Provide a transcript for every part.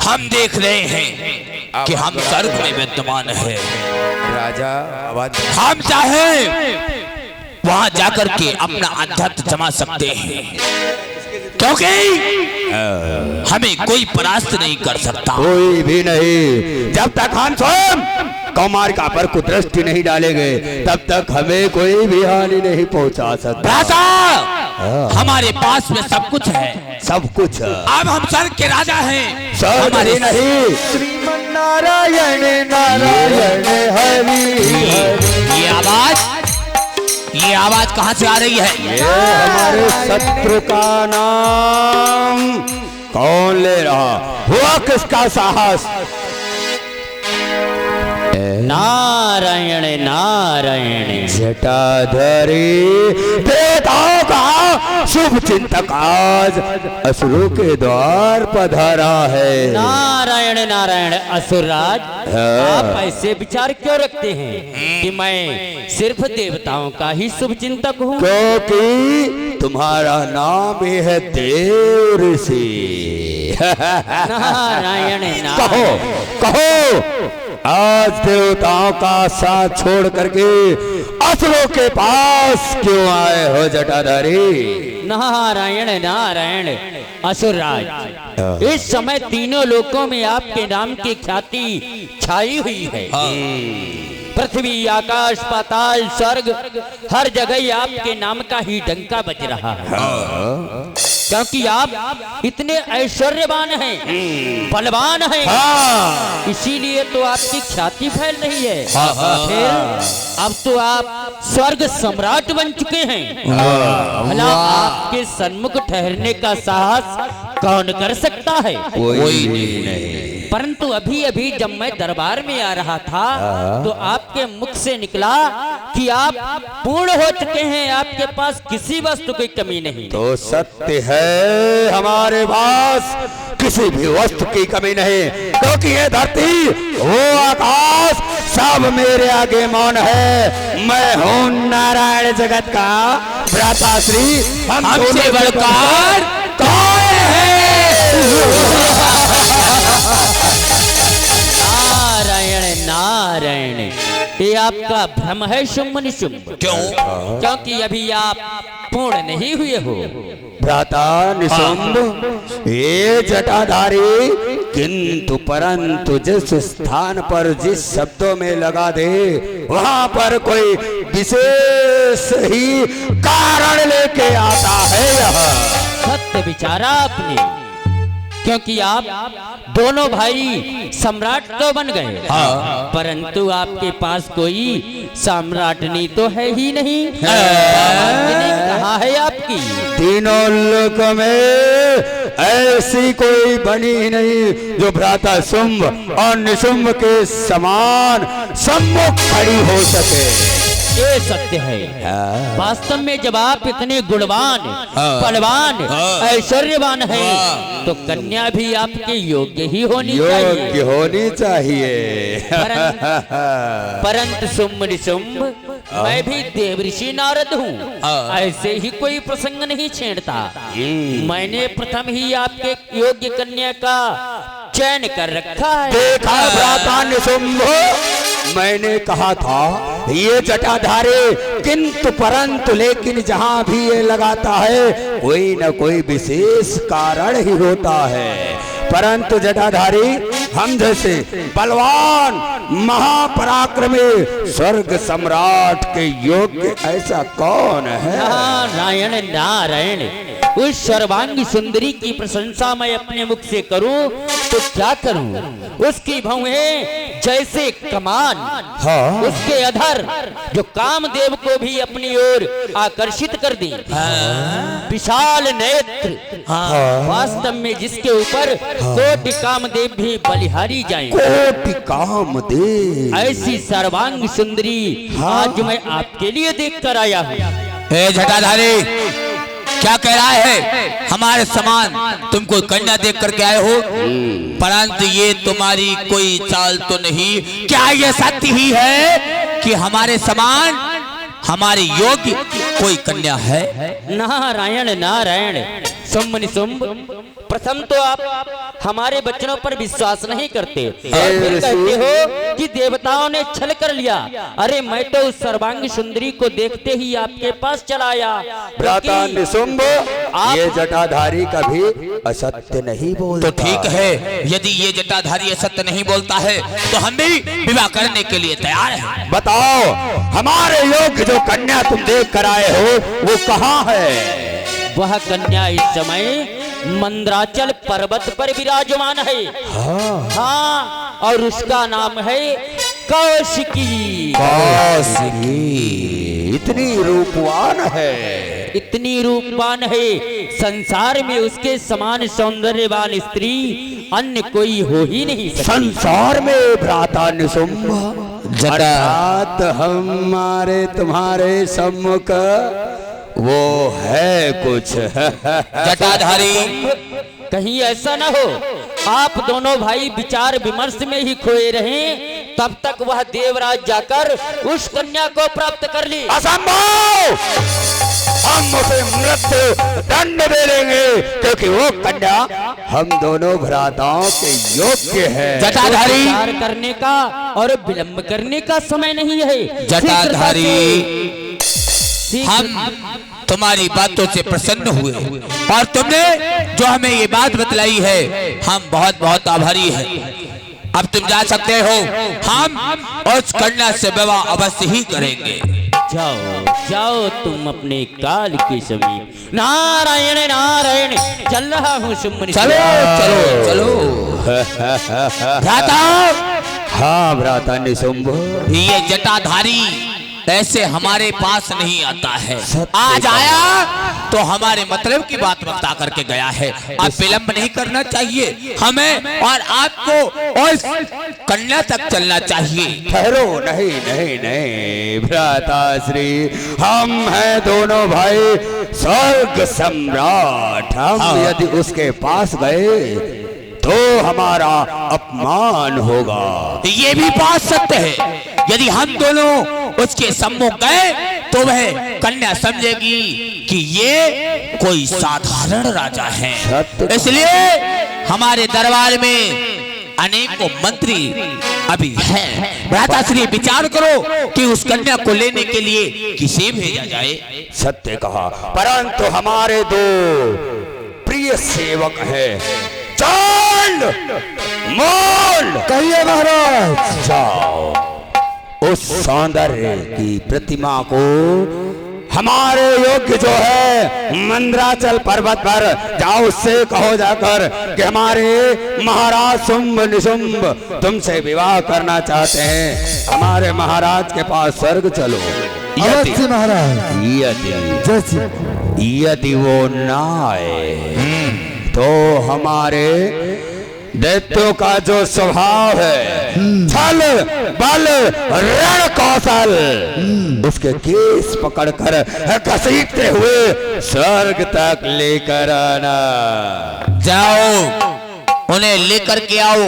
हम देख रहे हैं कि हम स्वर्ग में विद्यमान है। राजा आवाज हम चाहे वहां जाकर के अपना अध्यात्म जमा सकते हैं, क्योंकि हमें कोई परास्त नहीं कर सकता। कोई भी नहीं। जब तक हम स्वयं कौमारिका पर कुदृष्टि नहीं डालेंगे तब तक हमें कोई भी हानि नहीं पहुंचा सकता। राजा हमारे पास में सब कुछ है, सब कुछ। अब हम स्वर्ग के राजा हैं। हमारे नहीं। श्रीमन नारायण नारायण हरि हरि। ये आवाज कहाँ से आ रही है? ये हमारे शत्रु का नाम कौन ले रहा? हुआ किसका साहस? नारायण नारायण। जटाधारी देवताओं का शुभ चिंतक आज असुरों के द्वार पधारा है। नारायण नारायण। असुरराज, आप ऐसे विचार क्यों रखते हैं कि मैं सिर्फ देवताओं का ही शुभ चिंतक हूँ? क्योंकि तुम्हारा नाम ही है देव ऋषि। नारायण नारायण। कहो कहो, आज देवताओं का साथ छोड़ करके असुरों के पास क्यों आए हो जटाधारी? नारायण नारायण। असुरराज, इस समय तीनों लोकों में आपके नाम की ख्याति छाई हुई है। पृथ्वी, आकाश, पाताल, स्वर्ग, हर जगह आपके नाम का ही डंका बज रहा है। क्योंकि आप इतने ऐश्वर्यवान हैं, बलवान हैं, इसीलिए तो आपकी ख्याति फैल रही है। फिर अब तो आप स्वर्ग सम्राट बन चुके हैं। भला आपके सन्मुख ठहरने का साहस कौन कर सकता है? कोई नहीं। परंतु अभी अभी जब मैं दरबार में आ रहा था तो आपके मुख से निकला कि आप पूर्ण हो चुके हैं, आपके पास किसी वस्तु की कमी नहीं। तो सत्य है, हमारे पास किसी भी वस्तु की कमी नहीं, क्योंकि ये धरती, वो आकाश, सब मेरे आगे मौन है। मैं हूँ नारायण जगत का भ्राताश्री। हमसे बढ़कर कौन है? नारायण नारायण। ये आपका भ्रम है शुंभ निशुंभ। क्यों? क्योंकि अभी आप पूर्ण नहीं हुए हो। भ्राता निशुंभ, ये जटाधारी, किंतु परंतु जिस स्थान पर जिस शब्दों में लगा दे वहां पर कोई विशेष ही कारण लेके आता है। यह सत्य विचारा आपने, क्योंकि आप दोनों भाई सम्राट तो बन गए, परंतु आपके पास कोई सम्राटनी तो है ही नहीं। कहाँ है आपकी? तीनों लोक में ऐसी कोई बनी ही नहीं जो भ्राता शुंभ और निशुंभ के समान सम्मुख खड़ी हो सके। ये सत्य है। वास्तव में जब आप इतने गुणवान, बलवान, ऐश्वर्यवान हैं तो कन्या भी आपके योग्य ही होनी चाहिए। परंतु शुंभ निशुंभ, मैं भी देवऋषि नारद हूँ, ऐसे ही कोई प्रसंग नहीं छेड़ता। मैंने प्रथम ही आपके योग्य कन्या का चयन कर रखा है। देखा भ्राता निशुंभ, मैंने कहा था ये जटाधारी, किंतु परंतु लेकिन जहां भी ये लगाता है कोई न कोई विशेष कारण ही होता है। परंतु जटाधारी, हम जैसे बलवान महापराक्रमी स्वर्ग सम्राट के योग्य ऐसा कौन है? नारायण नारायण। उस सर्वांगी सुंदरी की प्रशंसा मैं अपने मुख से करूं तो क्या करूं? उसकी भौहें जैसे कमान, उसके अधर जो कामदेव को भी अपनी ओर आकर्षित कर दी, विशाल नेत्र, वास्तव में जिसके ऊपर कोटि कामदेव भी बलिहारी जाएं। कोटि कामदेव। ऐसी सर्वांग सुंदरी आज मैं आपके लिए देख कर आया हूँ। हे जटाधारी, क्या कह रहा है? हमारे समान तुम कोई कन्या देख करके आए हो, परंतु ये तुम्हारी कोई चाल तो नहीं। क्या ये सत्य ही है कि हमारे समान, हमारे योग्य कोई कन्या है? नारायण नारायण। शुंभ निशुंभ, प्रथम तो आप हमारे बच्चों पर विश्वास नहीं करते और फिर कहते हो कि देवताओं ने छल कर लिया। अरे मैं तो उस सर्वांगी सुंदरी को देखते ही आपके पास चला आया। भ्राता निशुंभ, ये जटाधारी कभी असत्य नहीं बोलता। तो ठीक है, यदि ये जटाधारी असत्य नहीं बोलता है तो हम भी विवाह करने के लिए तैयार हैं। बताओ, हमारे योग्य जो कन्या तुम देख कर आए हो वो कहाँ है? वह कन्या इस समय मंद्राचल पर्वत पर विराजमान है। हाँ, और उसका नाम है कौशिकी। कौशिकी इतनी रूपवान है, इतनी रूपवान है, संसार में उसके समान सौंदर्यवान स्त्री अन्य कोई हो ही नहीं सकती। संसार में भ्राता निशुंभ, अर्थात हमारे तुम्हारे सम्मुख वो है कुछ। जटाधारी, कहीं ऐसा न हो आप दोनों भाई विचार विमर्श में ही खोए रहें, तब तक वह देवराज जाकर उस कन्या को प्राप्त कर ली। असंभव! हम उसे मृत्यु दंड दे देंगे, क्योंकि वो कन्या हम दोनों भ्राताओं के योग्य है। जटाधारी, विचार करने का और विलंब करने का समय नहीं है। जटाधारी, हम तुम्हारी बातों से प्रसन्न हुए और तुमने जो हमें ये बात बतलाई है, हम बहुत बहुत आभारी हैं। अब तुम जा सकते हो, हम उस कन्या से विवाह अवश्य ही करेंगे। जाओ जाओ तुम अपने काल के समीप। नारायण नारायण, चल रहा हूँ सुमन। चलो चलो चलो। भ्राता, हाँ भ्राता निशुंभ, ये जटाधारी ऐसे हमारे पास नहीं आता है। आज आया तो हमारे मतलब की बात बता करके गया है। अब विलंब नहीं करना चाहिए हमें और आपको और कन्या तक चलना चाहिए। ठहरो, नहीं नहीं नहीं भ्राता श्री, हम हैं दोनों भाई स्वर्ग सम्राट। हम यदि उसके पास गए तो हमारा अपमान होगा। ये भी बात सत्य है, यदि हम दोनों उसके सम्मुख गए तो वह कन्या समझेगी कि ये कोई साधारण राजा है। इसलिए हमारे दरबार में अनेकों मंत्री अभी हैं। भ्राता श्री, विचार करो कि उस कन्या को लेने के लिए किसे भेजा जाए। सत्य कहा, परंतु हमारे दो प्रिय सेवक हैं, चांद मोल। कहिए महाराज। जाओ उस सौंदर्य की प्रतिमा को हमारे योग्य जो है मंद्राचल पर्वत पर जाओ, उससे कहो जाकर कि हमारे महाराज शुंभ निशुंभ तुमसे विवाह करना चाहते हैं। हमारे महाराज के पास स्वर्ग चलो। अवश्य महाराज। यदि वो ना आए तो हमारे दैत्यों का जो स्वभाव है, छल बल रण कौशल, उसके केस पकड़कर घसीटते हुए स्वर्ग तक लेकर आना। जाओ उन्हें लेकर के आओ,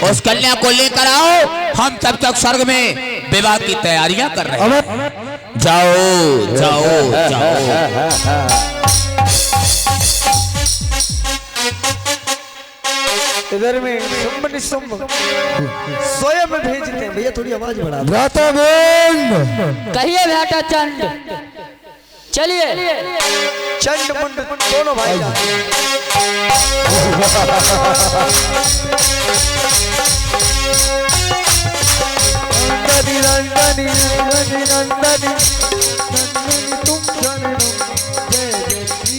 उस कन्या को लेकर आओ। हम तब तक स्वर्ग में विवाह की तैयारियां कर रहे हैं। जाओ जाओ जाओ। इधर में शुंभ निशुंभ स्वयं भेजते हैं। भैया थोड़ी आवाज बढ़ा। भ्राता बोल। कहिए भ्राता चंड, चलिए। चंड मुंड दोनों भाई नंदनी नंदनी नंदनी नंदनी तुम शरणम जय जय श्री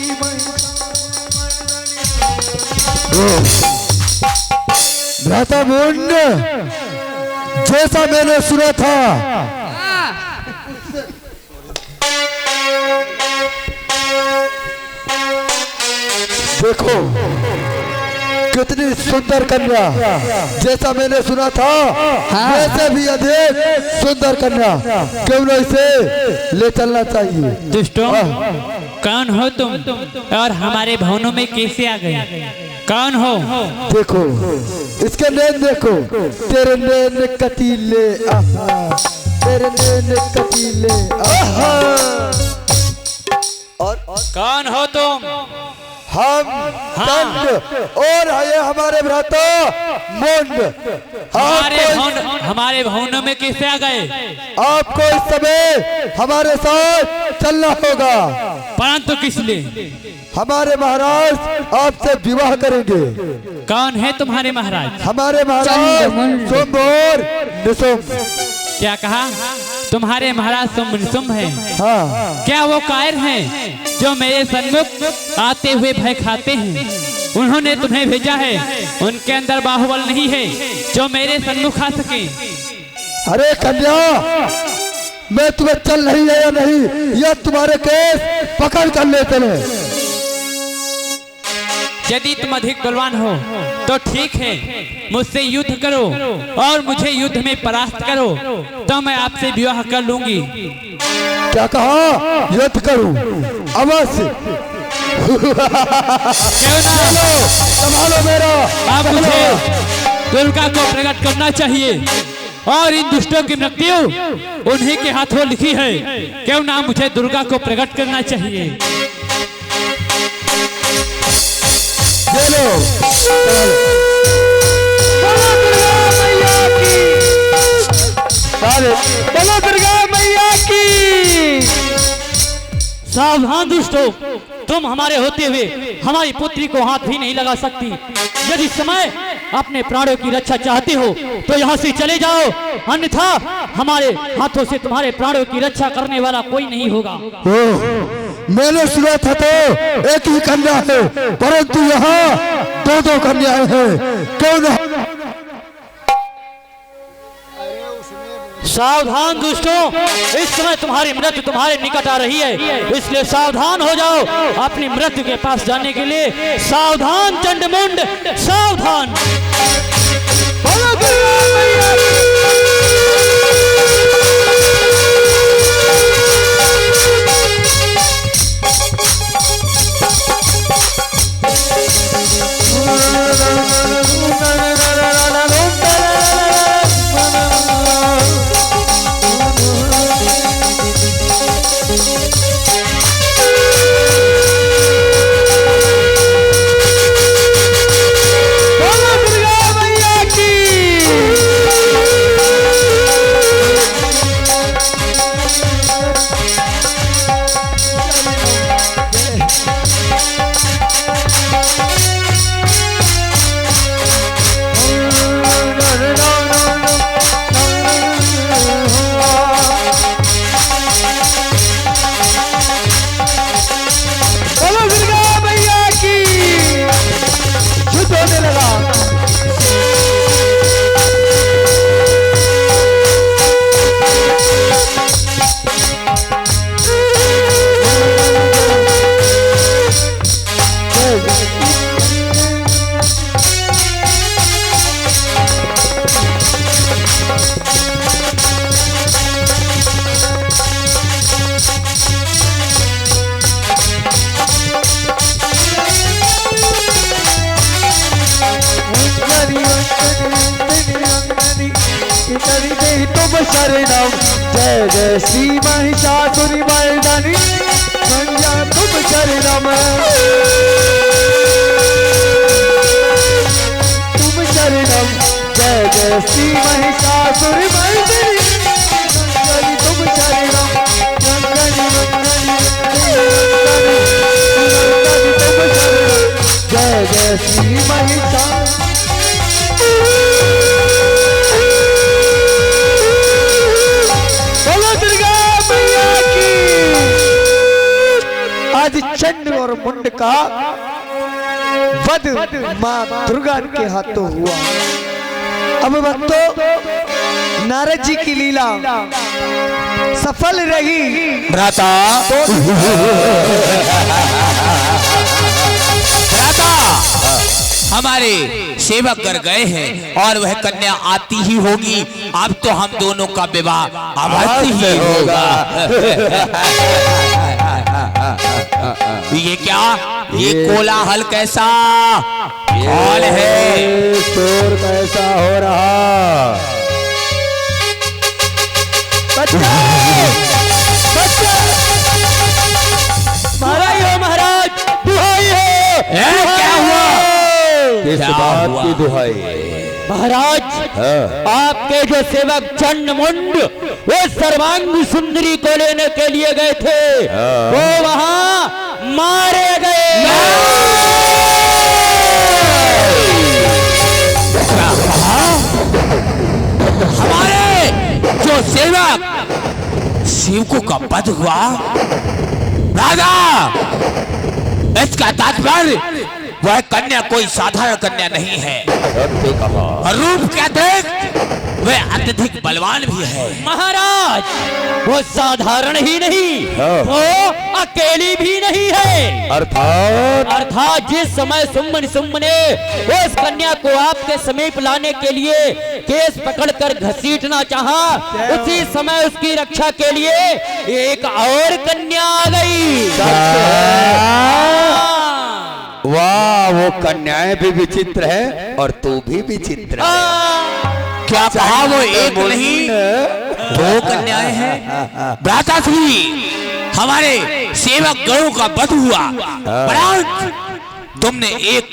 भ्राता मुंड, जैसा मैंने सुना था देखो कितनी सुंदर कन्या, जैसा मैंने सुना था वैसे भी अधिक सुंदर कन्या, क्यों न इसे ले चलना चाहिए। दुष्टों, कौन हो तुम और हमारे भवनों में कैसे आ गए? कौन हो? देखो इसके नैन देखो, तेरे नैन कटीले, तेरे नैन कटीले। और कौन हो तुम? हम चंड और ये हमारे भ्राता मुंड हमारे भवनों में कैसे आ गए? आपको इस समय हमारे साथ चलना होगा। परंतु किस लिए? हमारे महाराज आपसे विवाह करेंगे। कौन है तुम्हारे महाराज? हमारे महाराज शुंभ और निशुंभ। क्या कहा? तुम्हारे महाराज शुंभ निशुंभ हैं? हाँ। क्या वो कायर हैं जो मेरे सन्मुख आते हुए भय खाते हैं? उन्होंने तुम्हें भेजा है, उनके अंदर बाहुबल नहीं है जो मेरे सन्मुख आ सके। अरे कन्या, मैं तुम्हें चल नहीं है या नहीं, यह तुम्हारे केस पकड़ कर ले चले। यदि तुम अधिक बलवान हो तो ठीक है, मुझसे युद्ध करो और मुझे युद्ध में परास्त करो, तो मैं आपसे विवाह कर लूंगी। क्या कहा? युद्ध करूं? अवश्य। क्यों ना? संभालो मेरा। अब मुझे दुर्गा को प्रकट करना चाहिए और इन दुष्टों की मृत्यु उन्हीं के हाथों लिखी है। क्यों ना मुझे दुर्गा को प्रकट करना चाहिए। बोलो दुर्गा मैया की। सावधान दुष्टों, तुम हमारे होते हुए हमारी पुत्री को हाथ भी नहीं लगा सकती। यदि समय अपने प्राणों की रक्षा चाहते हो तो यहाँ से चले जाओ, अन्यथा हमारे हाथों से तुम्हारे प्राणों की रक्षा करने वाला कोई नहीं होगा। मैंने सुना था तो एक ही कन्या है, परंतु यहाँ दो कन्याएं हैं। क्यों ना? सावधान दुष्टों, इस समय तुम्हारी मृत्यु तुम्हारे निकट आ रही है, इसलिए सावधान हो जाओ। अपनी मृत्यु के पास जाने के लिए सावधान चंडमुंड, सावधान। शरणम जय जय श्री महिषासुरी मर्दनी मैया तुम शरणम, तुम शरणम जय जय श्री महिषासुरी मर्दनी तुम शरणम, जय जय श्री महिषासुरी। आज चंड और मुंड का वध मां दुर्गा के हाथों हुआ। अब भक्तों, नारद जी की लीला सफल रही। भ्राता हमारे सेवक कर गए हैं और वह कन्या आती ही होगी। अब तो हम दोनों का विवाह अवश्य ही होगा। ये क्या, ये कोलाहल कैसा कौन है? शोर कैसा हो रहा? बच्चा महाराज हो महाराज, दुहाई है दुहाई। महाराज, आपके जो सेवक चंडमुंड वो सर्वांगी सुंदरी को लेने के लिए गए थे, वो वहां मारे गए। हमारे जो सेवक शिवको का वध हुआ, राजा, इसका तात्पर्य वह कन्या कोई साधारण कन्या नहीं है। रूप क्या देख, वह अत्यधिक बलवान भी है। महाराज, वो साधारण ही नहीं, वो अकेली भी नहीं है। अर्थात जिस समय सुम्म ने उस कन्या को आपके समीप लाने के लिए केस पकड़कर घसीटना चाहा, उसी समय उसकी रक्षा के लिए एक और कन्या आ गई। वाह, वो कन्याएं भी विचित्र है और तू भी विचित्र है। क्या कहा, वो एक नहीं दो कन्याएं हैं। भ्राताश्री, हमारे सेवक गणों का वध हुआ, परंतु तुमने एक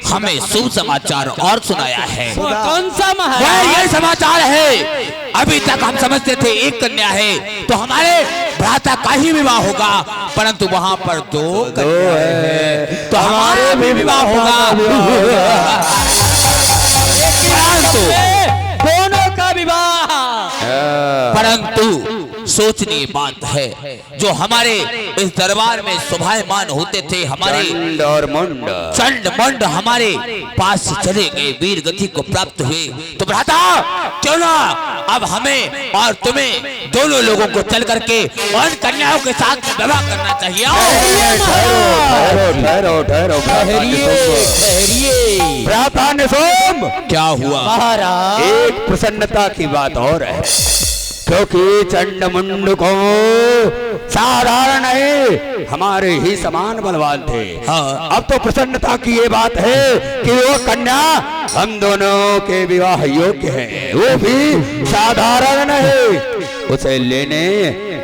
हमें शुभ समाचार और सुनाया है। कौन सा महाराज? वह ये समाचार है, अभी तक हम समझते थे एक कन्या है तो हमारे भ्राता का ही विवाह होगा, परंतु वहां पर दो कन्या है तो हमारे भी विवाह होगा। परंतु दोनों का विवाह, परंतु सोचनीय बात है, जो हमारे इस दरबार में शोभायमान होते थे, हमारे चंड मंड हमारे पास से चले गए, वीर गति को प्राप्त हुए, तो भ्राता क्यों ना अब हमें और तुम्हें दोनों लोगों को चल करके उन कन्याओं के साथ विवाह करना चाहिए। भ्राता निशुम्भ, क्या हुआ महाराज? एक प्रसन्नता की बात और है, क्योंकि चंडमुंड को साधारण नहीं, हमारे ही समान बलवान थे। अब तो प्रसन्नता की ये बात है कि वो कन्या हम दोनों के विवाह योग्य है, वो भी साधारण नहीं। उसे लेने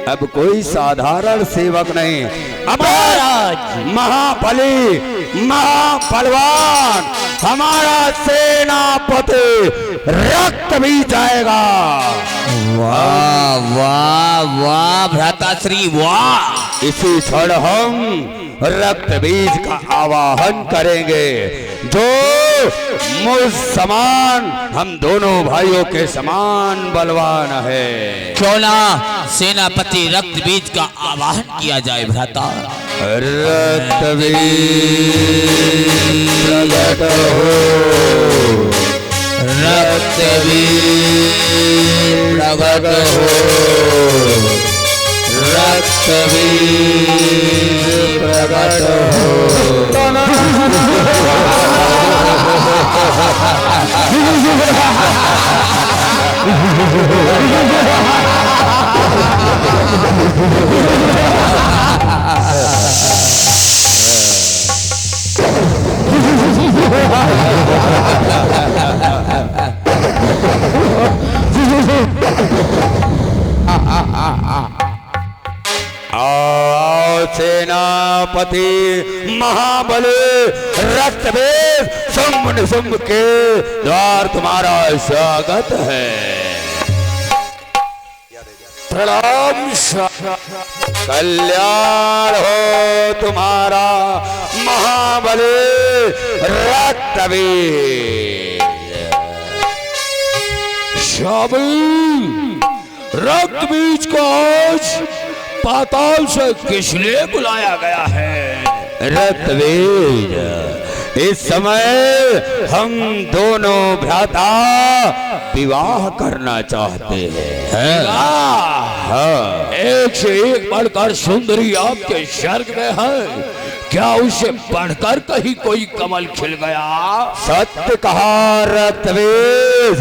अब कोई साधारण सेवक नहीं, अब महाबली महाबलवान हमारा सेनापति रक्त भी जाएगा। वाह वाह वाह भ्राताश्री वाह। इसी क्षण हम रक्त बीज का आवाहन करेंगे, जो मुझ समान हम दोनों भाइयों के समान बलवान है। क्यों ना सेनापति रक्त बीज का आवाहन किया जाए भ्राता। रक्त बीज प्रकट हो, रक्त बीज प्रकट हो, रक्त बीज प्रकट सेनापति महाबली रक्तबीज शुंभ निशुंभ के द्वार तुम्हारा स्वागत है। प्रणाम। कल्याण हो तुम्हारा महाबली रक्तबीज। रक्त बीज को आज पाताल से किस लिए बुलाया गया है? रक्तबीज, इस समय हम दोनों भ्राता विवाह करना चाहते हैं। हाँ। एक से एक बढ़कर सुंदरी आपके स्वर्ग में है, क्या उसे बढ़कर कहीं कोई कमल खिल गया? सत्य कहा रक्तबीज,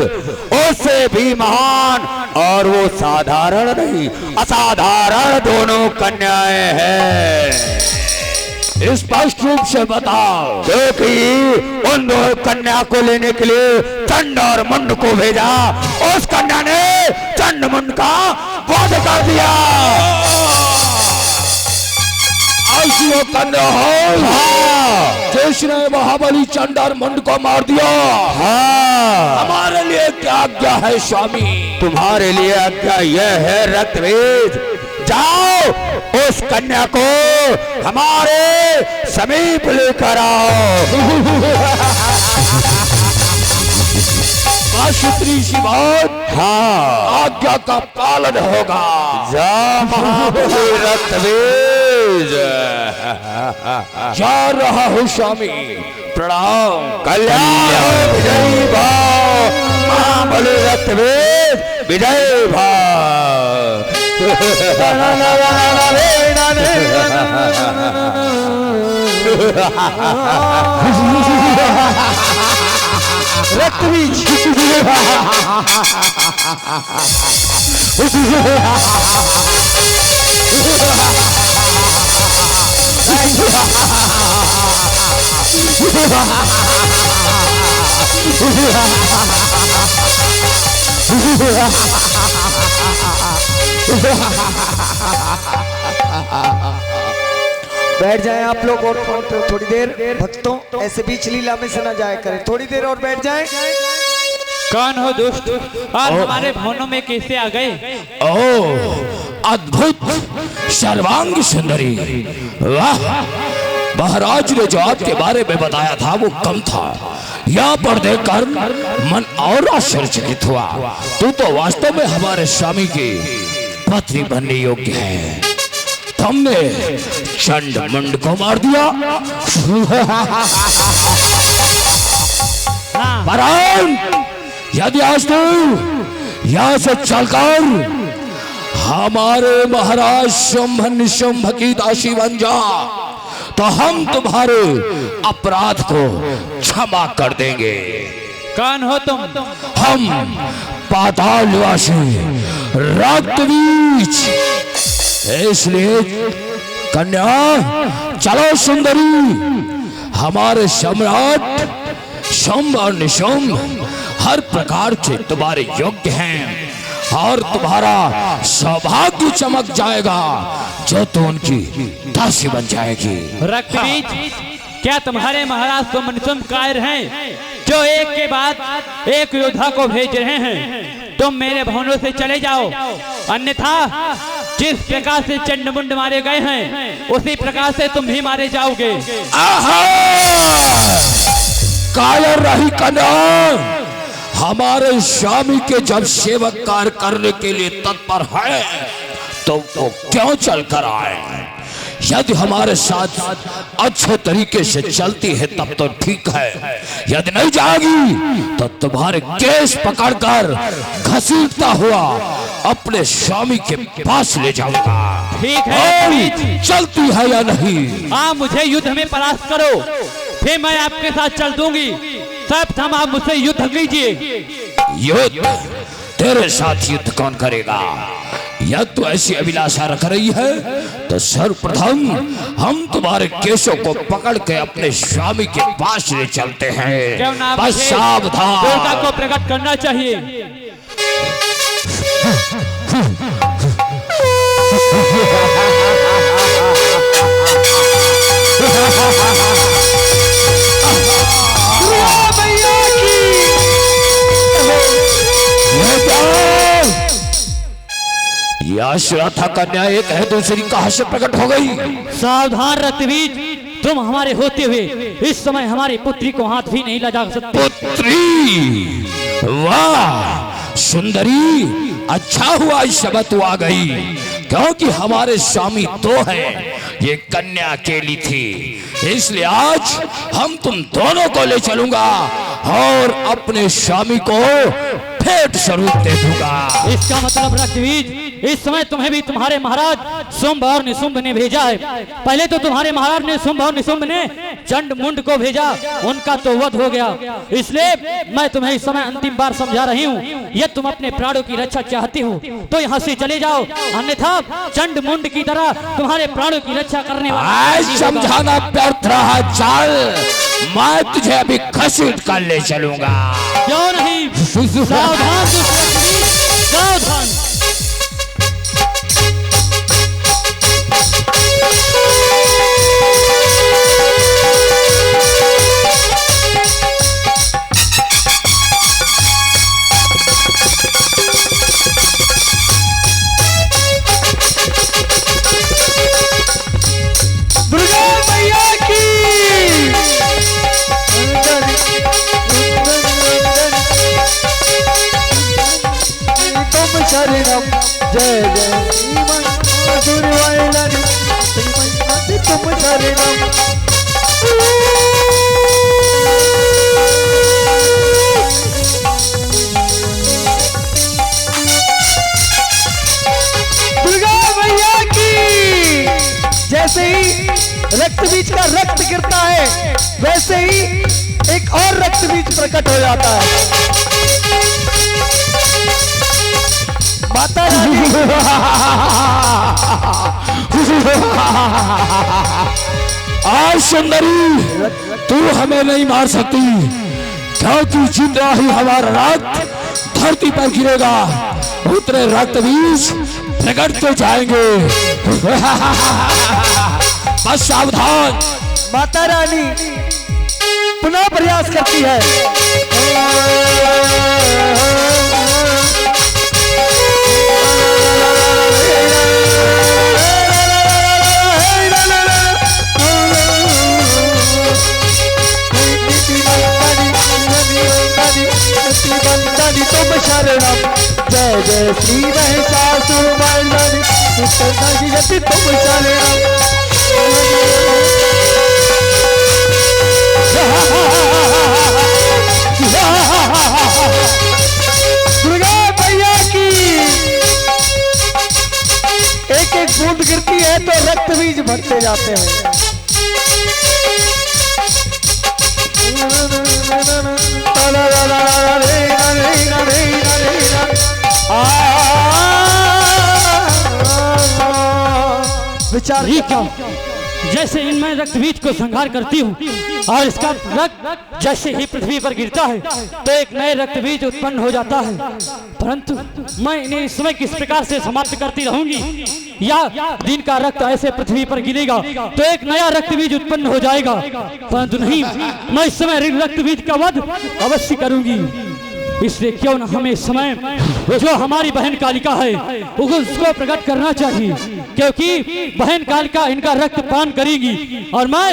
उससे भी महान, और वो साधारण नहीं असाधारण दोनों कन्याएं हैं। स्पष्ट रूप से बताओ। क्योंकि उन दो कन्या को लेने के लिए चंड और मुंड को भेजा, उस कन्या ने चंड मुंड का वध कर दिया। ऐसी वो कन्या हो हाँ। जो शेष ने महाबली चंडर मुंड को मार दिया। हाँ, हमारे लिए क्या आज्ञा है स्वामी? तुम्हारे लिए आज्ञा यह है रत्नवीर, जाओ उस कन्या को हमारे समीप लेकर आओ। माशुत्री शिवाद, हाँ, आज्ञा का पालन होगा। जा महाबली रत्नवीर। जा रहा हूँ स्वामी, प्रणाम। कल्याण विजयी भाव, महाबली रत्नवीर विजय भाव। रक्तबीज बैठ जाएं आप लोग और थोड़ी देर। भक्तों ऐसे बीच लीला में से न जाया करें, थोड़ी देर और बैठ जाएं। कौन हो दोस्त, और हमारे भवनों में कैसे आ गए? ओ अद्भुत सर्वांग सुंदरी, वाह! महाराज ने जो आपके बारे में बताया था वो कम था, यहाँ पर देखकर मन और आश्चर्यचकित हुआ। तू तो वास्तव में हमारे स्वामी की पत्नी बनने योग्य है। तुमने चंड मुंड को मार दिया। वरन यदि आज तू यहाँ से चलकर हमारे महाराज शुंभ निशुंभ की दासी बन जा, तो हम तुम्हारे अपराध को क्षमा कर देंगे। कौन हो तुम? हम पातालवासी रक्तबीज। इसलिए कन्या चलो सुंदरी, हमारे सम्राट शुंभ और निशुंभ हर प्रकार से तुम्हारे योग्य हैं और तुम्हारा सौभाग्य चमक जाएगा जो तो उनकी दासी बन जाएगी। रक्तबीज, क्या तुम्हारे महाराज सुमन कायर हैं जो एक के बाद एक योद्धा को भेज रहे हैं? तुम मेरे भवनों से चले जाओ, अन्यथा जिस प्रकार से चंडमुंड मारे गए हैं उसी प्रकार से तुम भी मारे जाओगे। कायर रही कन्या, हमारे स्वामी के जब सेवक कार्य करने के लिए तत्पर है तो वो क्यों चल कर आए? यदि हमारे साथ अच्छे तरीके से चलती है तब तो ठीक है, यदि नहीं जाएगी तो तुम्हारे केस पकड़कर घसीटता हुआ अपने स्वामी के पास ले जाऊंगा। ठीक है, चलती है या नहीं? हाँ, मुझे युद्ध में परास्त करो, फिर मैं आपके साथ चल दूंगी। सब थम, आप मुझसे युद्ध कीजिए। युद्ध? तेरे साथ युद्ध कौन करेगा? यह तो ऐसी अभिलाषा रख रही है तो सर्वप्रथम हम तुम्हारे केसों को पकड़ के अपने स्वामी के पास ले चलते हैं। क्यों ना? बस सावधान, दुर्गा को प्रकट करना चाहिए। आशा था कन्या एक है, दूसरी कहां से प्रकट हो गई? सावधान रक्तबीज, तुम हमारे होते हुए इस समय हमारी पुत्री को हाथ भी नहीं लगा सकते। पुत्री? वाह सुंदरी, अच्छा हुआ इस समय तू आ गई, क्योंकि हमारे स्वामी तो है, ये कन्या अकेली थी, इसलिए आज हम तुम दोनों को ले चलूंगा और अपने स्वामी को भेंट स्वरूप दे दूंगा। इसका मतलब रक्तबीज, इस समय तुम्हें भी तुम्हारे महाराज शुंभ और निशुंभ ने भेजा है। पहले तो तुम्हारे महाराज ने शुंभ और निशुंभ ने चंड मुंड को भेजा, उनका तो वध हो गया। इसलिए मैं तुम्हें इस समय अंतिम बार समझा रही हूँ, यदि तुम अपने प्राणों की रक्षा चाहती हो तो यहाँ से चले जाओ, अन्यथा चंड मुंड की तरह तुम्हारे प्राणों की रक्षा करने वाला समझाना व्यर्थ रहा। चल, मैं तुझे अभी घसीट कर ले चलूंगा। क्यों नहीं? सावधान सावधान। शरणम जय जय श्री वाहिनी तुम शरणम। दुर्गा मैया की। जैसे ही रक्त बीज का रक्त गिरता है वैसे ही एक और रक्त बीज प्रकट हो जाता है। माता रानी आज सुंदरी तू हमें नहीं मार सकती, क्योंकि जिंदा ही हमारा रक्त धरती पर गिरेगा, उतरे रक्त बीज प्रकटते जाएंगे। बस सावधान। माता रानी पुनः प्रयास करती है। तुम शरणम जय जय श्री महिषासुरमर्दिनी तुम शरणम। दुर्गा मैया की। एक एक बूंद गिरती है तो रक्त बीज भरते जाते हैं। विचार क्या जैसे इनमें रक्त बीज को संहार करती हूँ और इसका रक्त जैसे ही पृथ्वी पर गिरता है तो एक नए रक्त बीज उत्पन्न हो जाता है, परंतु मैं इन्हें इस समय किस प्रकार से समाप्त करती रहूंगी, या दिन का रक्त ऐसे पृथ्वी पर गिरेगा तो एक नया रक्त बीज उत्पन्न हो जाएगा, परंतु नहीं, मैं इस समय रक्त बीज का वध अवश्य करूंगी। इसलिए क्यों न हमें इस समय जो हमारी बहन कालिका है उसको प्रकट करना चाहिए, क्योंकि बहन कालिका इनका रक्त पान करेगी और मैं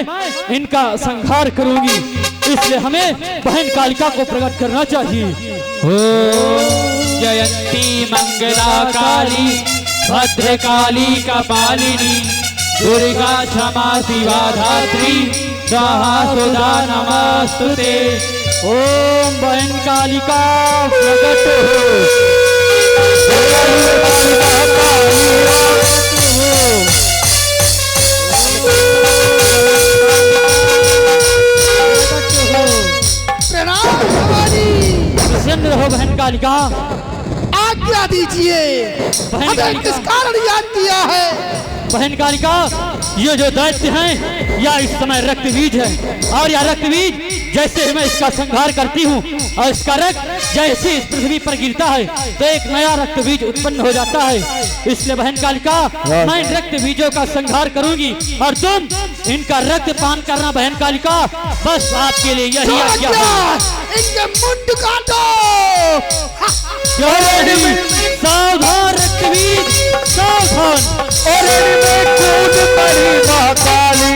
इनका संहार करूंगी, इसलिए हमें बहन कालिका को प्रकट करना चाहिए। जयंती मंगला काली भद्रकाली कपालिनी दुर्गा क्षमा शिवा धात्री स्वाहा सुधा नमस्तुते। ओम बहन कालिका प्रकट हो। प्रसन्न रहो बहन कालिका। आज्ञा दीजिए, हमें किस कारण याद किया है? बहन कालिका, ये जो दैत्य हैं या इस समय रक्त बीज है, और यह रक्त बीज जैसे मैं इसका संहार करती हूँ और इसका रक्त जैसे इस पृथ्वी पर गिरता है तो एक नया रक्त बीज उत्पन्न हो जाता है। इसलिए बहन कालिका, मैं इन रक्त बीजों का संहार करूंगी और तुम इनका रक्त पान करना बहन कालिका, बस आपके लिए यही आज्ञा है। इनके मुंड काटो। सावधान रक्त बीज, सावधान। और इनमें कूद पड़ी मां काली।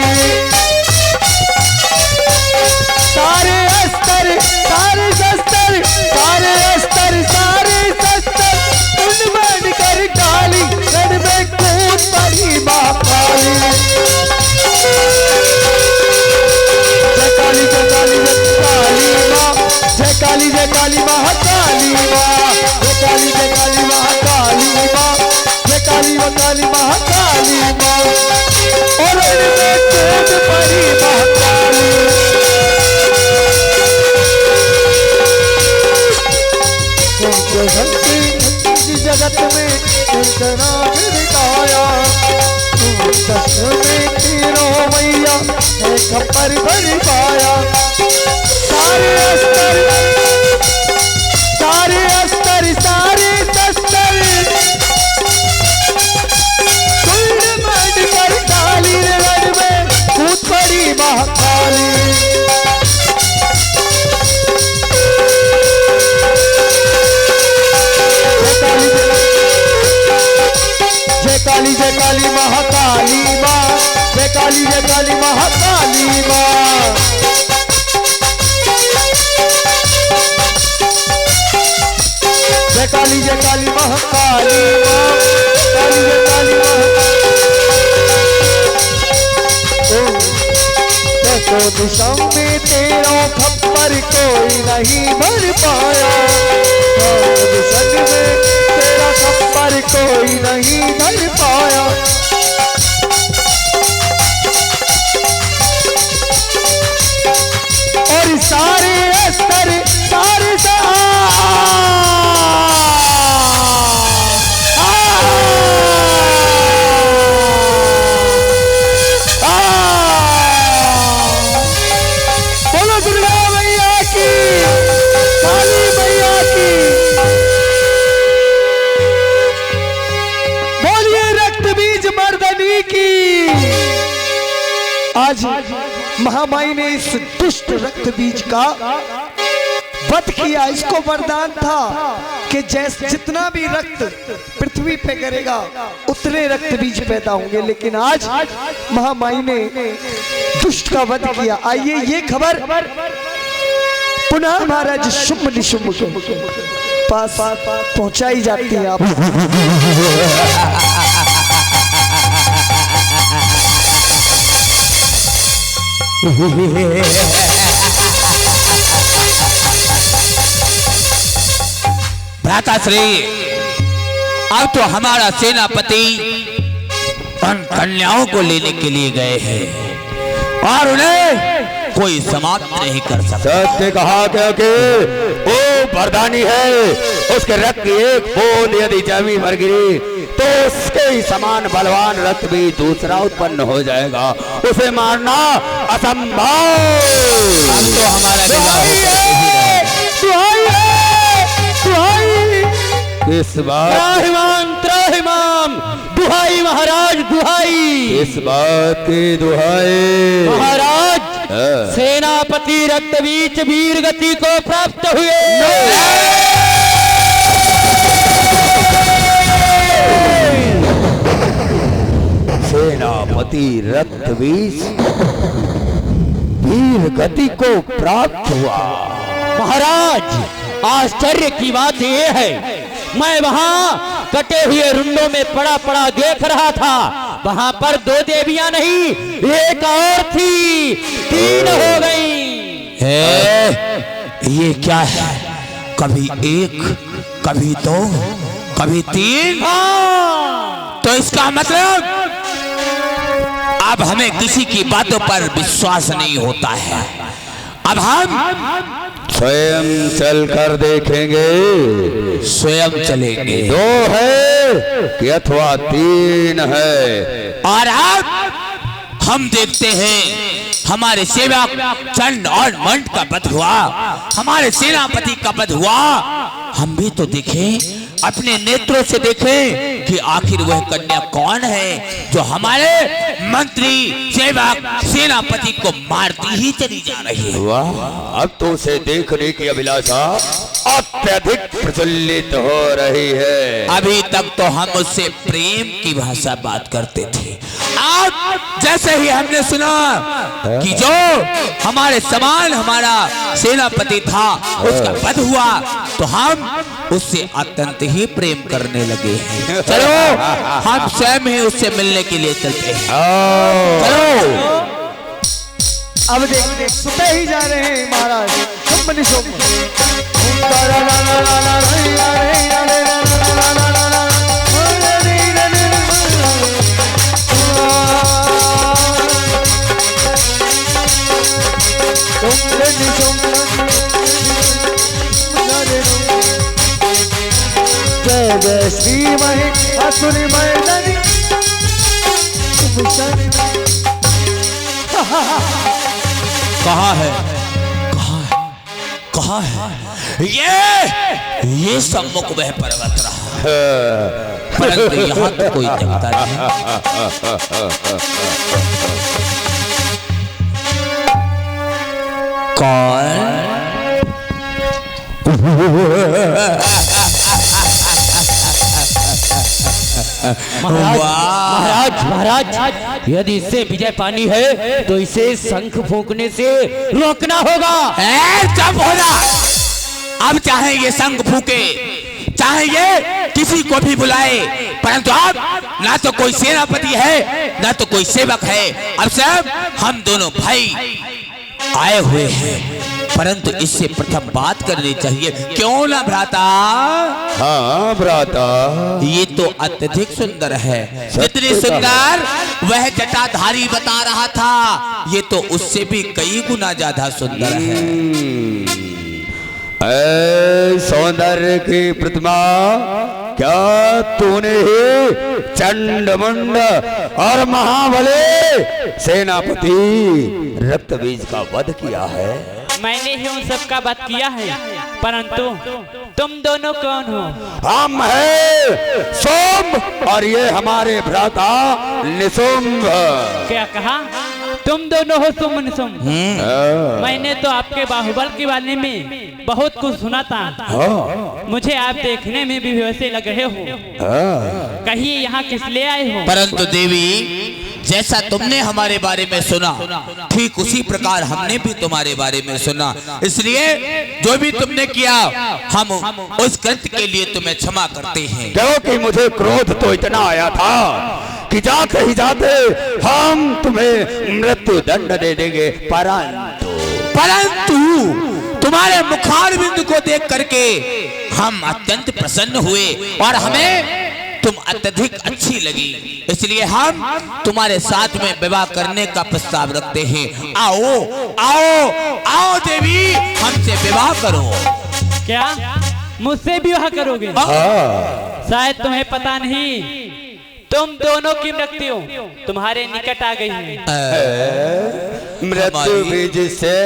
सारे अस्तर, सारे शस्त्र, सारे अस्तर, सारे शस्त्र उनमें कर काली, रण में कूद पड़ी मां काली। जय काली, जय काली, जय काली मां, जय काली, जय काली महाकाली मां, जय काली, जय काली महाकाली मां, जय काली, जय काली महाकाली मां। और इनमें कूद पड़ी महाकाली। जगत में दिखाया में तीनों मैया खपर भर पाया। सारे अस्तर, सारे अस्तर, सारे शस्त्र कुंड मंड कर डाली रण में कूद पड़ी महाकाली। जय काली, जय काली महाकाली मां, जय काली, जय काली महाकाली मां। जय काली महाकाली माँ, काली जय काली तो दिशा में तेरा खप्पर कोई नहीं भर पाया, दिशा में तेरा खप्पर कोई नहीं भर पाया। और सारे अस्तर सारे बोलो दुर्गा मैया की, काली मैया की, बोलिए रक्त बीज मर्दनी की। आज महामाई ने इस दुष्ट रक्त बीज का वध किया। इसको वरदान था कि जैसे जितना भी रक्त पृथ्वी पे करेगा उतने रक्त बीज पैदा होंगे, लेकिन आज महामाई ने दुष्ट का वध किया। आइए ये खबर पुनः महाराज शुंभ निशुंभ के पास पहुंचाई जाती है। आप भ्राताश्री, अब तो हमारा सेनापति उन कन्याओं को लेने के लिए गए हैं और उन्हें कोई समाप्त नहीं कर सकता। सत्य कहा क्योंकि वो वरदानी है, उसके रक्त की एक बूंद यदि जमी पर गिरी तो उसके ही समान बलवान रक्त भी दूसरा उत्पन्न हो जाएगा, उसे मारना असंभव। अब तो हमारा इस बात त्राहिमाम दुहाई महाराज, दुहाई। इस बात की दुहाई महाराज, सेनापति रक्तबीज वीर गति को प्राप्त हुए। सेनापति रक्तबीज वीर गति को प्राप्त हुआ। महाराज, आश्चर्य की बात यह है, मैं वहां कटे हुए रुंडों में पड़ा पड़ा देख रहा था, वहां पर दो देवियां नहीं एक और थी, 3 हो गई। ये क्या है? कभी एक, कभी 2, कभी 3। तो इसका मतलब अब हमें किसी की बातों पर विश्वास नहीं होता है। अब हम स्वयं चलकर देखेंगे। स्वयं चलेंगे। 2 है कि अथवा 3 है। और अब हम देखते हैं हमारे सेवक चंड और मंड का वध हुआ, हमारे सेनापति का वध हुआ। हम भी तो देखें, अपने नेत्रों से देखें कि आखिर वह कन्या कौन है जो हमारे मंत्री सेवक सेनापति को मारती ही चली जा रही है। वाह, अब तो उसे देखने की अभिलाषा अत्यधिक प्रज्वलित हो रही है। अभी तक तो हम उससे प्रेम की भाषा बात करते थे, अब जैसे ही हमने सुना कि जो हमारे समान हमारा सेनापति था उसका वध हुआ, तो हम उससे अत्यंत ही प्रेम करने लगे हैं। चलो हम स्वयं ही उससे मिलने के लिए चलते हैं। चलो। अब देखते सुते ही जा रहे हैं महाराज शुंभ निशुंभ। जय जय श्री महे असुर मर्दनी। कहाँ है, कहाँ है, कहाँ है? ये सम्मुख वह पर्वत रहा, परंतु यहाँ तो कोई जगता नहीं। कौन? महाराज, महाराज, यदि इससे विजय पानी है तो इसे शंख फूंकने से रोकना होगा। चुप हो जा। अब चाहे ये शंख फूके चाहे ये किसी को भी बुलाए, परंतु अब ना तो कोई सेनापति है ना तो कोई सेवक है। अब सब हम दोनों भाई आए हुए हैं, परंतु इससे प्रथम बात करनी चाहिए, क्यों ना भ्राता? हाँ भ्राता, ये तो अत्यधिक सुंदर है। जितनी सुंदर वह जटाधारी बता रहा था, ये तो उससे भी कई गुना ज्यादा सुंदर है। सौंदर्य की प्रतिमा, क्या तूने ही चंडमुंड और महाबली सेनापति रक्तबीज का वध किया है? मैंने ही उन सब का वध किया है, परंतु तुम दोनों कौन हो? हम हैं सोम और ये हमारे भ्राता निशुंभ। क्या कहा? तुम दोनों हो सुम निशुंभ? मैंने तो आपके बाहुबल के बारे में बहुत कुछ सुना था। मुझे आप देखने में भी वैसे लग रहे हो, कहिए यहाँ किस लिए आए हो? परंतु देवी, जैसा तुमने हमारे बारे में सुना, ठीक उसी प्रकार हमने भी तुम्हारे बारे में सुना, इसलिए जो भी तुमने किया हम उस कृत्य के लिए तुम्हें क्षमा करते हैं। क्योंकि मुझे क्रोध तो इतना आया था कि जाते ही जाते हम तुम्हें मृत्यु दंड दे देंगे, परंतु तुम्हारे मुखारविंद को देख करके हम अत्यंत प्रसन्न हुए और हमें तुम अत्यधिक अच्छी लगी, इसलिए हम तुम्हारे साथ में विवाह करने का प्रस्ताव रखते हैं। आओ आओ आओ देवी, हमसे विवाह करो। क्या मुझसे विवाह करोगे? शायद तुम्हें पता नहीं, तुम दोनों की मृत्यु तुम्हारे निकट आ गई है। मृत्यु भी जिससे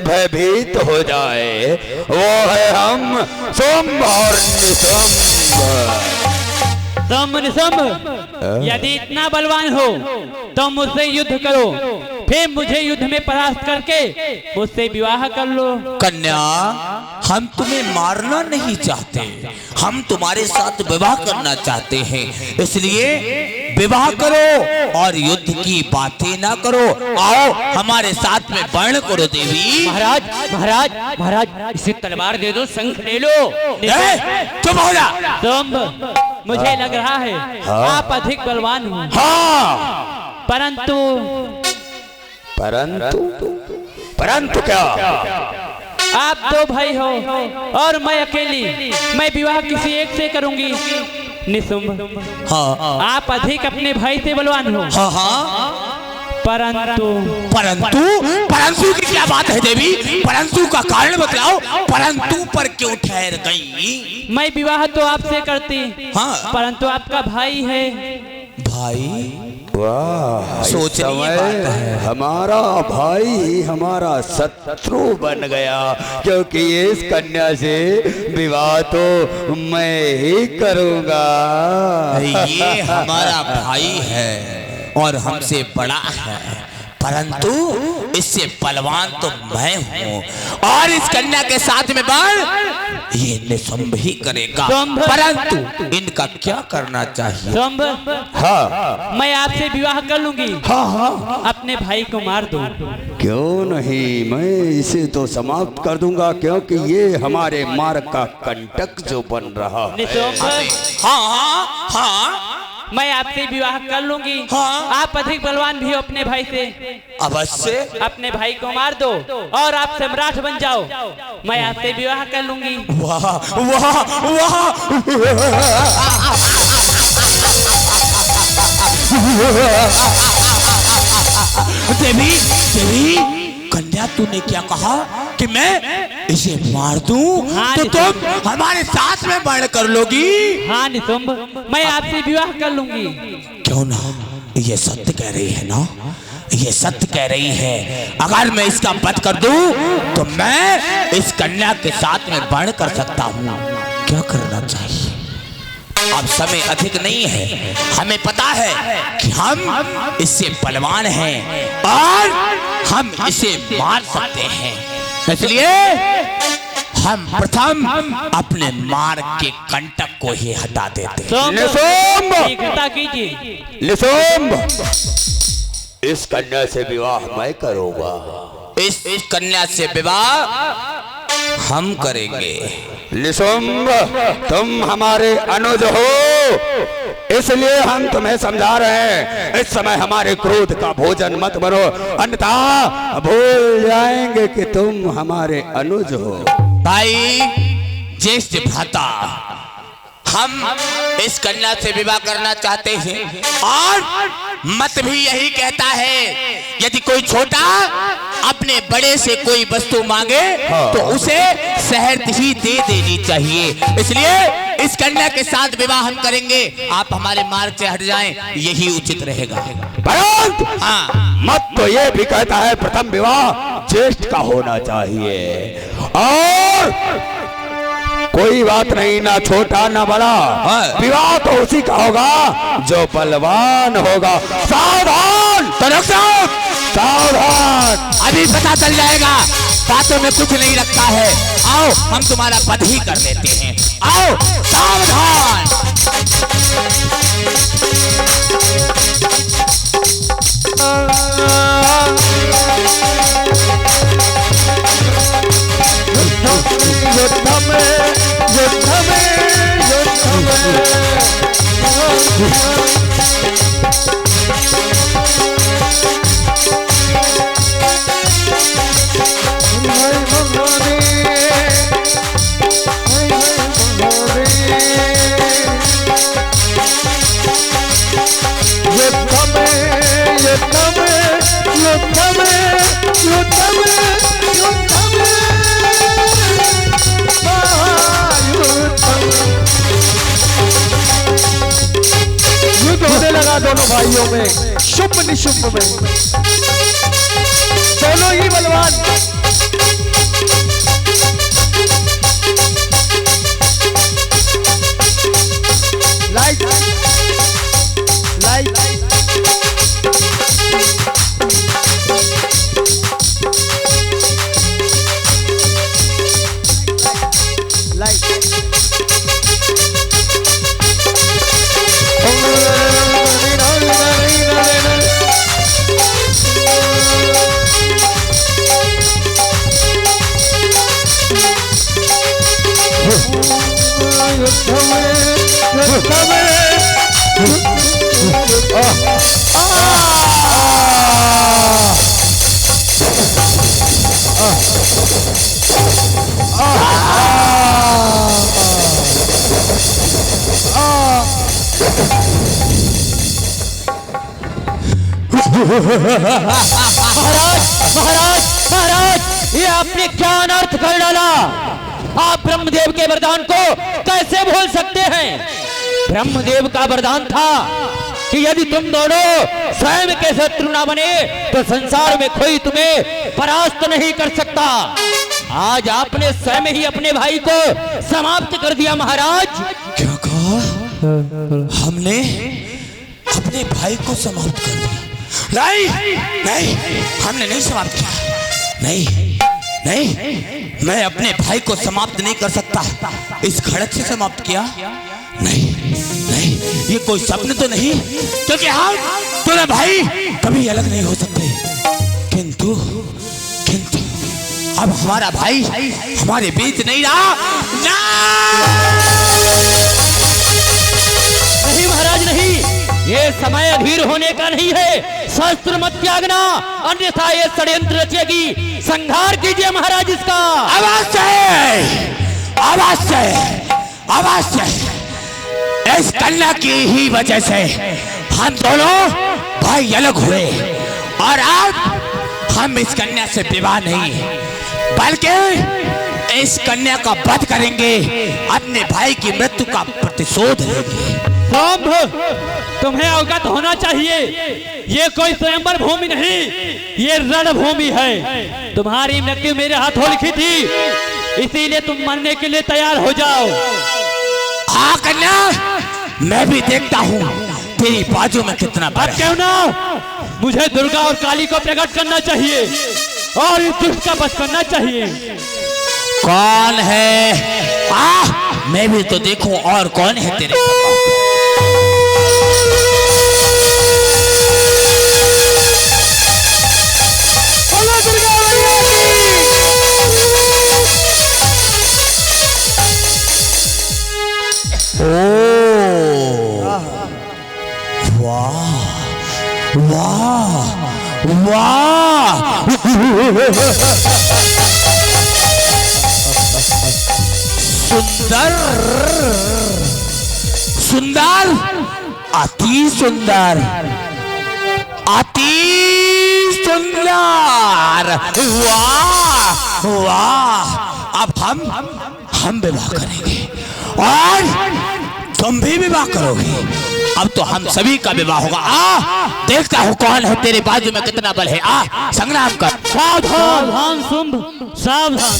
भयभीत हो जाए वो है हम सोम और निशुंभ। तुम निशुंभ यदि इतना बलवान हो तो मुझसे युद्ध करो, फिर मुझे युद्ध में परास्त करके मुझसे विवाह कर लो। कन्या, हम तुम्हें मारना नहीं चाहते, हम तुम्हारे साथ विवाह करना चाहते हैं, इसलिए विवाह करो और युद्ध की बातें ना करो। आओ हमारे साथ में वर्ण करो देवी। महाराज महाराज महाराज, इसे तलवार दे दो, शंख ले लो। चुप हो जा। तुम, मुझे लग रहा है आप अधिक बलवान हो। हाँ, परंतु परंतु परंतु क्या? आप दो भाई हो और मैं अकेली, मैं विवाह किसी एक से करूंगी। निशुंभ, हाँ आप अधिक अपने भाई से बलवान हो। हाँ हाँ, परंतु परंतु परंतु की क्या बात है देवी? परंतु का कारण बतलाओ, परंतु पर क्यों ठहर गई? मैं विवाह तो आपसे करती, हाँ। परंतु आपका भाई है। भाई? वाह, सोचनीय बात है। हमारा भाई हमारा शत्रु बन गया, क्योंकि इस कन्या से विवाह तो मैं ही करूंगा। ये हमारा भाई है और हमसे बड़ा है, परंतु इससे बलवान तो मैं हूँ और इस कन्या के साथ में बाढ़ ये निशुंभ ही करेगा, परंतु इनका क्या करना चाहिए? शुंभ, हाँ, मैं आपसे विवाह कर लूंगी। हाँ हाँ, अपने भाई को मार दो। क्यों नहीं, मैं इसे तो समाप्त कर दूंगा, क्योंकि ये हमारे मार्ग का कंटक जो बन रहा है। निशुंभ, हाँ हाँ हाँ, मैं आपसे विवाह कर लूंगी। हाँ। आप अधिक बलवान भी हो अपने भाई से। अवश्य। अपने भाई को मार दो और आप सम्राट बन जाओ, मैं आपसे विवाह कर लूंगी। वाह वाह वाह, देवी देवी, कन्या तूने क्या कहा कि मैं इसे मार दूं? हाँ, तो तुम हमारे साथ में बढ़ कर लोगी? हाँ निशुंभ, मैं आपसे विवाह कर लूंगी। क्यों ना, ये सत्य कह रही है ना, ये सत्य कह रही है। अगर मैं इसका वध कर दूं तो मैं इस कन्या के साथ में बढ़ कर सकता हूँ। क्या करना चाहिए? अब समय अधिक नहीं है, हमें पता है कि हम इससे बलवान हैं और हम इसे मार सकते हैं, इसलिए हम प्रथम अपने मार्ग के कंटक को ही हटा देते हैं। निशुंभ, शीघ्रता कीजिए। निशुंभ, इस कन्या से विवाह मैं करूंगा। इस कन्या से विवाह हम करेंगे। निशुंभ, तुम हमारे अनुज हो, इसलिए हम तुम्हें समझा रहे हैं। इस समय हमारे क्रोध का भोजन मत बनो, अन्यथा भूल जाएंगे कि तुम हमारे अनुज हो। भाई ज्येष्ठ भ्राता, हम इस कन्या से विवाह करना चाहते हैं और मत भी यही कहता है, यदि कोई छोटा अपने बड़े से कोई वस्तु मांगे तो उसे शहद ही दे देनी चाहिए। इसलिए इस कन्या के साथ विवाह हम करेंगे। आप हमारे मार्ग से हट जाएं, यही उचित रहेगा। परंतु हाँ, मत तो ये भी कहता है प्रथम विवाह ज्येष्ठ का होना चाहिए, और कोई बात नहीं, ना छोटा ना बड़ा, विवाह तो उसी का होगा जो बलवान होगा। सावधान, सावधान, अभी पता चल जाएगा, बातों में कुछ नहीं रखता है। आओ हम तुम्हारा वध ही कर लेते हैं। आओ, सावधान। होने लगा दोनों भाइयों में, शुभ निशुभ में, दोनों ही बलवान। लाइट लाइट महाराज महाराज महाराज, ये आपने क्या अनर्थ कर डाला। आप ब्रह्मदेव के वरदान को कैसे भूल सकते हैं। ब्रह्मदेव का वरदान था कि यदि तुम दोनों स्वयं के शत्रु ना बने तो संसार में कोई तुम्हें परास्त नहीं कर सकता। आज आपने स्वयं ही अपने भाई को समाप्त कर दिया। महाराज, क्या कहा? हमने अपने भाई को समाप्त कर दिया? नहीं नहीं, हमने नहीं समाप्त किया। नहीं नहीं, मैं अपने भाई को समाप्त नहीं कर सकता। इस खड़क से समाप्त किया? नहीं नहीं, ये कोई स्वप्न तो नहीं, क्योंकि हम दोनों भाई कभी अलग नहीं हो सकते। किंतु किंतु अब हमारा भाई हमारे बीच नहीं रहा। नहीं महाराज नहीं, ये समय अधीर होने का नहीं है। शस्त्र मत त्यागना, अन्यथा ये षड्यंत्र रचेगी। संहार कीजिए महाराज इसका। अवश्य अवश्य, इस कन्या की ही वजह से हम दोनों भाई अलग हुए, और अब हम इस कन्या से विवाह नहीं बल्कि इस कन्या का वध करेंगे, अपने भाई की मृत्यु का प्रतिशोध लेंगे। तुम्हें अवगत होना चाहिए, ये कोई स्वयंवर भूमि नहीं, ये रणभूमि है। तुम्हारी मृत्यु मेरे हाथों लिखी थी, इसीलिए तुम मरने के लिए तैयार हो जाओ। हाँ कन्या, मैं भी देखता हूँ तेरी बाजू में कितना बल है। क्यों ना, मुझे दुर्गा और काली को प्रकट करना चाहिए और इस दुष्ट का वध करना चाहिए। कौन है? मैं भी तो देखूं और कौन है तेरे। वाह वाह, सुंदर सुंदर, अति सुंदर, अति सुंदर, वाह वाह। अब हम विवाह करेंगे और तुम भी विवाह करोगे। अब तो हम सभी का विवाह होगा। देखता हूँ कौन है तेरे बाजू में, कितना बल है। संग्राम कर। सावधान शुंभ, सावधान।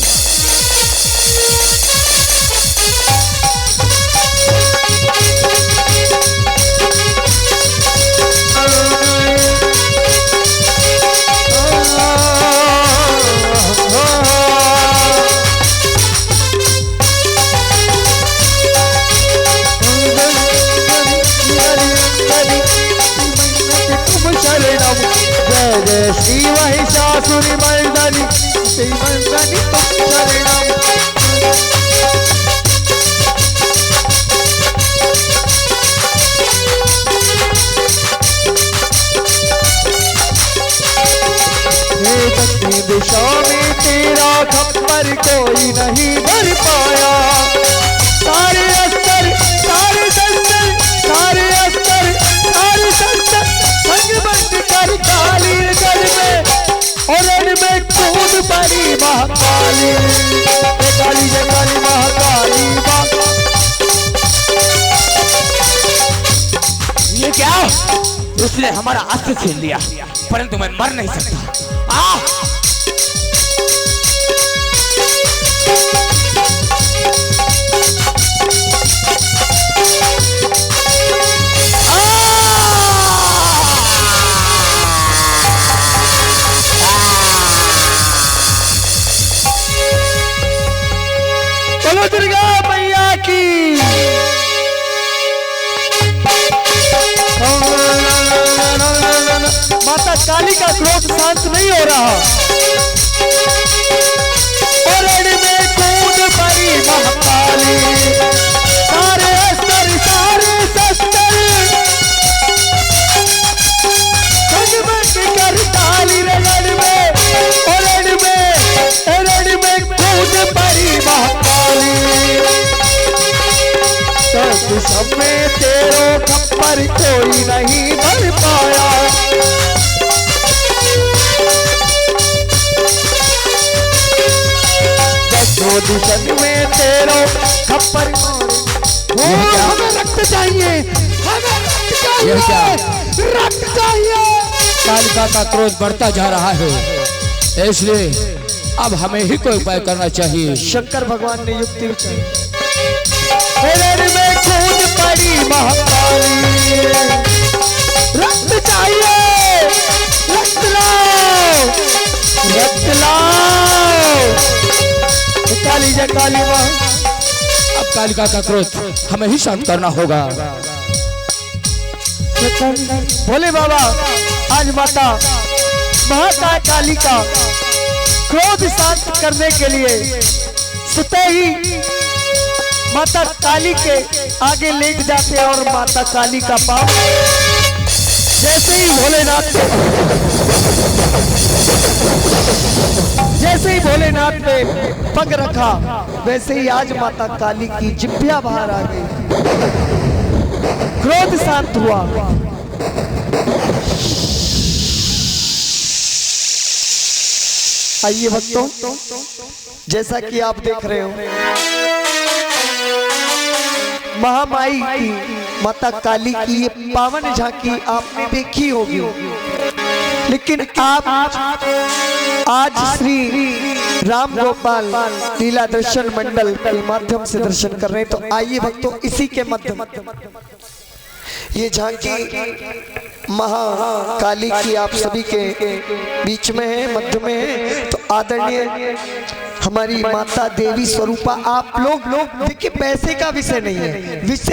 जय श्री महिषासुरी मर्दनी श्री मर्दनी तुम शरणम। दक्षिण दिशा में तेरा खप्पर कोई नहीं भर पाया। सारे अस्तर सारे शस्त्र सारे अस्तर सारे शस्त्र संग बंद कर काली गढ़ में और रण में कूद पड़ी महाकाली। काली जय काली महाकाली। ये क्या? उसने हमारा अस्त्र छीन लिया, परंतु मैं मर नहीं सकता। बोलो दुर्गा मैया की। माता काली का क्रोध शांत नहीं हो रहा और रण में कूद पड़ी महाकाली। सारे अस्त्र सारे शस्त्र संग बंद कर काली रण में और रण में कूद पड़ी महाकाली। सब में तेरो खप्पर कोई नहीं भर पाया। दसों दिशन में तेरो खप्पर। हमें रक्त चाहिए, हमें रक्त चाहिए, रक्त चाहिए। कालिका का क्रोध बढ़ता जा रहा है, इसलिए अब हमें ही कोई उपाय करना चाहिए। शंकर भगवान ने युक्ति बताई। में कूद पड़ी महाकाली। रक्त चाहिए, रक्त लाओ, रक्त लाओ। काली जय काली माँ। अब कालिका का क्रोध हमें ही शांत करना होगा। भोले बाबा, आज माता महाकाल काली का क्रोध शांत करने के लिए स्वतः ही माता काली के आगे लेट जाते और माता काली का पाँव जैसे ही भोलेनाथ ने पग रखा, वैसे ही आज माता काली की जिभ्या बाहर आ गई। क्रोध शांत हुआ। आइए भक्तों, जैसा कि आप देख रहे हो, महामाई की माता काली की ये पावन झांकी आपने देखी होगी, लेकिन आप आज श्री राम गोपाल लीला दर्शन मंडल के माध्यम से दर्शन कर रहे हैं। तो आइए भक्तों, इसी के माध्यम ये झांकी महाकाली की आप सभी के बीच में है, मध्य में है। तो आदरणीय हमारी माता देवी स्वरूपा, आप लोग देखिए, पैसे का विषय नहीं है, विषय